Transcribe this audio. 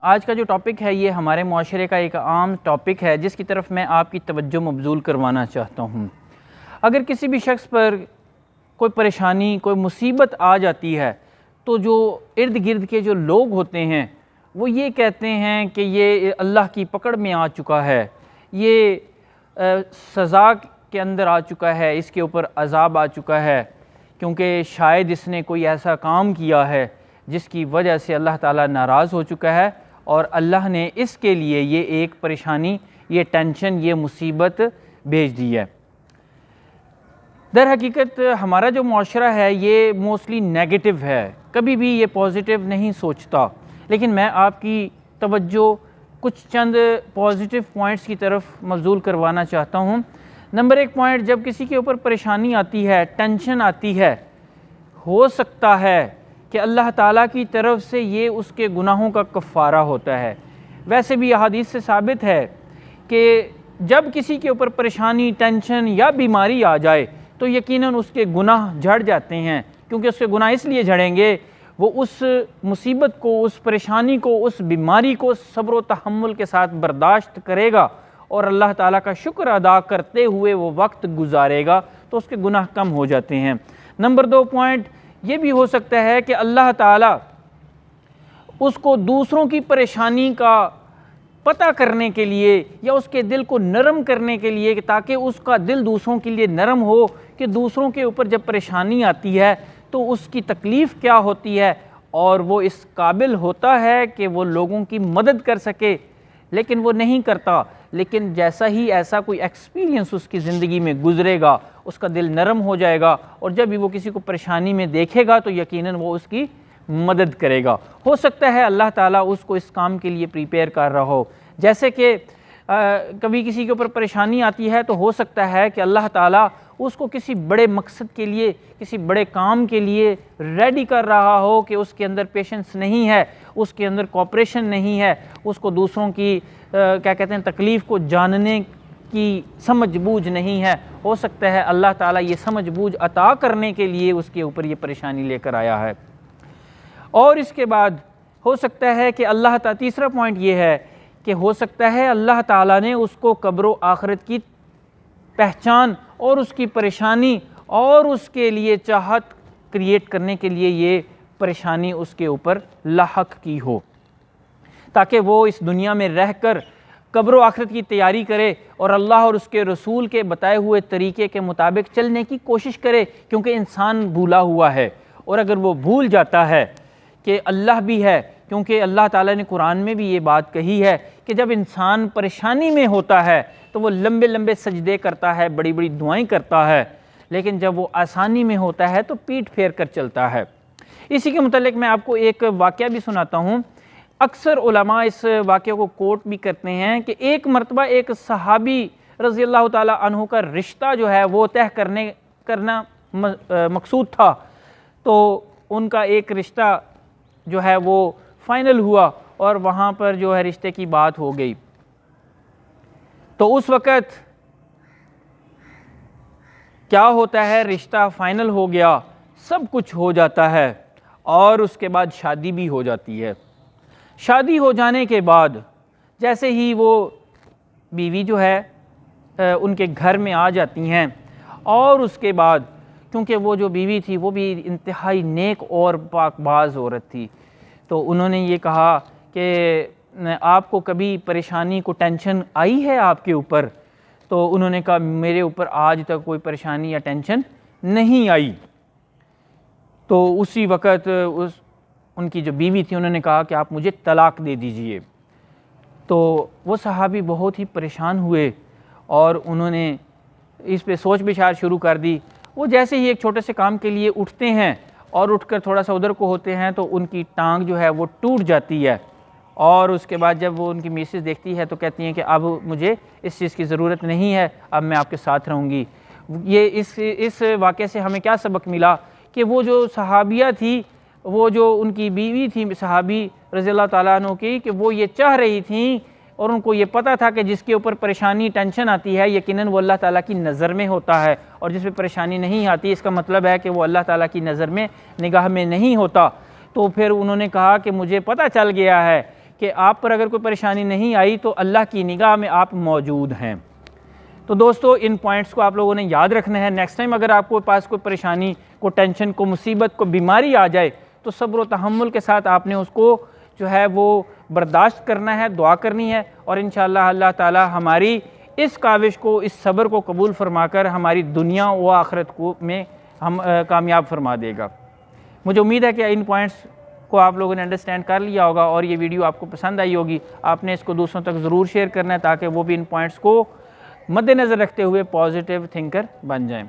آج کا جو ٹاپک ہے یہ ہمارے معاشرے کا ایک عام ٹاپک ہے جس کی طرف میں آپ کی توجہ مبذول کروانا چاہتا ہوں۔ اگر کسی بھی شخص پر کوئی پریشانی، کوئی مصیبت آ جاتی ہے تو جو ارد گرد کے جو لوگ ہوتے ہیں وہ یہ کہتے ہیں کہ یہ اللہ کی پکڑ میں آ چکا ہے، یہ سزا کے اندر آ چکا ہے، اس کے اوپر عذاب آ چکا ہے، کیونکہ شاید اس نے کوئی ایسا کام کیا ہے جس کی وجہ سے اللہ تعالیٰ ناراض ہو چکا ہے اور اللہ نے اس کے لیے یہ ایک پریشانی، یہ ٹینشن، یہ مصیبت بھیج دی ہے۔ در حقیقت ہمارا جو معاشرہ ہے یہ موسٹلی نیگیٹو ہے، کبھی بھی یہ پازیٹیو نہیں سوچتا، لیکن میں آپ کی توجہ کچھ چند پازیٹیو پوائنٹس کی طرف مبذول کروانا چاہتا ہوں۔ نمبر 1 پوائنٹ، جب کسی کے اوپر پریشانی آتی ہے، ٹینشن آتی ہے، ہو سکتا ہے کہ اللہ تعالیٰ کی طرف سے یہ اس کے گناہوں کا کفارہ ہوتا ہے۔ ویسے بھی احادیث سے ثابت ہے کہ جب کسی کے اوپر پریشانی، ٹینشن یا بیماری آ جائے تو یقیناً اس کے گناہ جھڑ جاتے ہیں، کیونکہ اس کے گناہ اس لیے جھڑیں گے، وہ اس مصیبت کو، اس پریشانی کو، اس بیماری کو صبر و تحمل کے ساتھ برداشت کرے گا اور اللہ تعالیٰ کا شکر ادا کرتے ہوئے وہ وقت گزارے گا تو اس کے گناہ کم ہو جاتے ہیں۔ نمبر 2 پوائنٹ یہ بھی ہو سکتا ہے کہ اللہ تعالیٰ اس کو دوسروں کی پریشانی کا پتہ کرنے کے لیے یا اس کے دل کو نرم کرنے کے لیے، تاکہ اس کا دل دوسروں کے لیے نرم ہو کہ دوسروں کے اوپر جب پریشانی آتی ہے تو اس کی تکلیف کیا ہوتی ہے اور وہ اس قابل ہوتا ہے کہ وہ لوگوں کی مدد کر سکے، لیکن وہ نہیں کرتا۔ لیکن جیسا ہی ایسا کوئی ایکسپیرینس اس کی زندگی میں گزرے گا، اس کا دل نرم ہو جائے گا اور جب بھی وہ کسی کو پریشانی میں دیکھے گا تو یقیناً وہ اس کی مدد کرے گا۔ ہو سکتا ہے اللہ تعالیٰ اس کو اس کام کے لیے پریپیئر کر رہا ہو، جیسے کہ کبھی کسی کے اوپر پریشانی آتی ہے تو ہو سکتا ہے کہ اللہ تعالیٰ اس کو کسی بڑے مقصد کے لیے، کسی بڑے کام کے لیے ریڈی کر رہا ہو کہ اس کے اندر پیشنس نہیں ہے، اس کے اندر کوپریشن نہیں ہے، اس کو دوسروں کی کیا کہتے ہیں تکلیف کو جاننے کی سمجھ بوجھ نہیں ہے۔ ہو سکتا ہے اللہ تعالیٰ یہ سمجھ بوجھ عطا کرنے کے لیے اس کے اوپر یہ پریشانی لے کر آیا ہے۔ اور اس کے بعد ہو سکتا ہے کہ اللہ تعالیٰ، تیسرا پوائنٹ یہ ہے کہ ہو سکتا ہے اللہ تعالیٰ نے اس کو قبر و آخرت کی پہچان اور اس کی پریشانی اور اس کے لیے چاہت کریٹ کرنے کے لیے یہ پریشانی اس کے اوپر لاحق کی ہو، تاکہ وہ اس دنیا میں رہ کر قبر و آخرت کی تیاری کرے اور اللہ اور اس کے رسول کے بتائے ہوئے طریقے کے مطابق چلنے کی کوشش کرے، کیونکہ انسان بھولا ہوا ہے اور اگر وہ بھول جاتا ہے کہ اللہ بھی ہے، کیونکہ اللہ تعالیٰ نے قرآن میں بھی یہ بات کہی ہے کہ جب انسان پریشانی میں ہوتا ہے تو وہ لمبے لمبے سجدے کرتا ہے، بڑی بڑی دعائیں کرتا ہے، لیکن جب وہ آسانی میں ہوتا ہے تو پیٹھ پھیر کر چلتا ہے۔ اسی کے متعلق میں آپ کو ایک واقعہ بھی سناتا ہوں۔ اکثر علماء اس واقعے کو کوٹ بھی کرتے ہیں کہ ایک مرتبہ ایک صحابی رضی اللہ تعالیٰ عنہ کا رشتہ جو ہے وہ طے کرنا مقصود تھا، تو ان کا ایک رشتہ جو ہے وہ فائنل ہوا اور وہاں پر جو ہے رشتے کی بات ہو گئی۔ تو اس وقت کیا ہوتا ہے، رشتہ فائنل ہو گیا، سب کچھ ہو جاتا ہے اور اس کے بعد شادی بھی ہو جاتی ہے۔ شادی ہو جانے کے بعد جیسے ہی وہ بیوی جو ہے ان کے گھر میں آ جاتی ہیں، اور اس کے بعد کیونکہ وہ جو بیوی تھی وہ بھی انتہائی نیک اور پاک باز عورت تھی، تو انہوں نے یہ کہا کہ آپ کو کبھی پریشانی کو ٹینشن آئی ہے آپ کے اوپر؟ تو انہوں نے کہا میرے اوپر آج تک کوئی پریشانی یا ٹینشن نہیں آئی۔ تو اسی وقت ان کی جو بیوی تھی انہوں نے کہا کہ آپ مجھے طلاق دے دیجئے۔ تو وہ صحابی بہت ہی پریشان ہوئے اور انہوں نے اس پہ سوچ بچار شروع کر دی۔ وہ جیسے ہی ایک چھوٹے سے کام کے لیے اٹھتے ہیں اور اٹھ کر تھوڑا سا ادھر کو ہوتے ہیں تو ان کی ٹانگ جو ہے وہ ٹوٹ جاتی ہے، اور اس کے بعد جب وہ ان کی میسز دیکھتی ہے تو کہتی ہیں کہ اب مجھے اس چیز کی ضرورت نہیں ہے، اب میں آپ کے ساتھ رہوں گی۔ یہ اس واقعے سے ہمیں کیا سبق ملا کہ وہ جو صحابیہ تھی، وہ جو ان کی بیوی تھی صحابی رضی اللہ تعالیٰ عنہ کی، کہ وہ یہ چاہ رہی تھیں اور ان کو یہ پتہ تھا کہ جس کے اوپر پریشانی ٹینشن آتی ہے یقیناً وہ اللہ تعالیٰ کی نظر میں ہوتا ہے، اور جس پہ پریشانی نہیں آتی اس کا مطلب ہے کہ وہ اللہ تعالیٰ کی نظر میں، نگاہ میں نہیں ہوتا۔ تو پھر انہوں نے کہا کہ مجھے پتہ چل گیا ہے کہ آپ پر اگر کوئی پریشانی نہیں آئی تو اللہ کی نگاہ میں آپ موجود ہیں۔ تو دوستو ان پوائنٹس کو آپ لوگوں نے یاد رکھنا ہے۔ نیکسٹ ٹائم اگر آپ کو پاس کوئی پریشانی، کوئی ٹینشن، کوئی مصیبت، کوئی بیماری آ جائے تو صبر و تحمل کے ساتھ آپ نے اس کو جو ہے وہ برداشت کرنا ہے، دعا کرنی ہے، اور انشاءاللہ اللہ تعالی ہماری اس کاوش کو، اس صبر کو قبول فرما کر ہماری دنیا و آخرت کو میں ہم کامیاب فرما دے گا۔ مجھے امید ہے کہ ان پوائنٹس کو آپ لوگوں نے انڈرسٹینڈ کر لیا ہوگا اور یہ ویڈیو آپ کو پسند آئی ہوگی۔ آپ نے اس کو دوسروں تک ضرور شیئر کرنا ہے تاکہ وہ بھی ان پوائنٹس کو مد نظر رکھتے ہوئے پازیٹیو تھنکر بن جائیں۔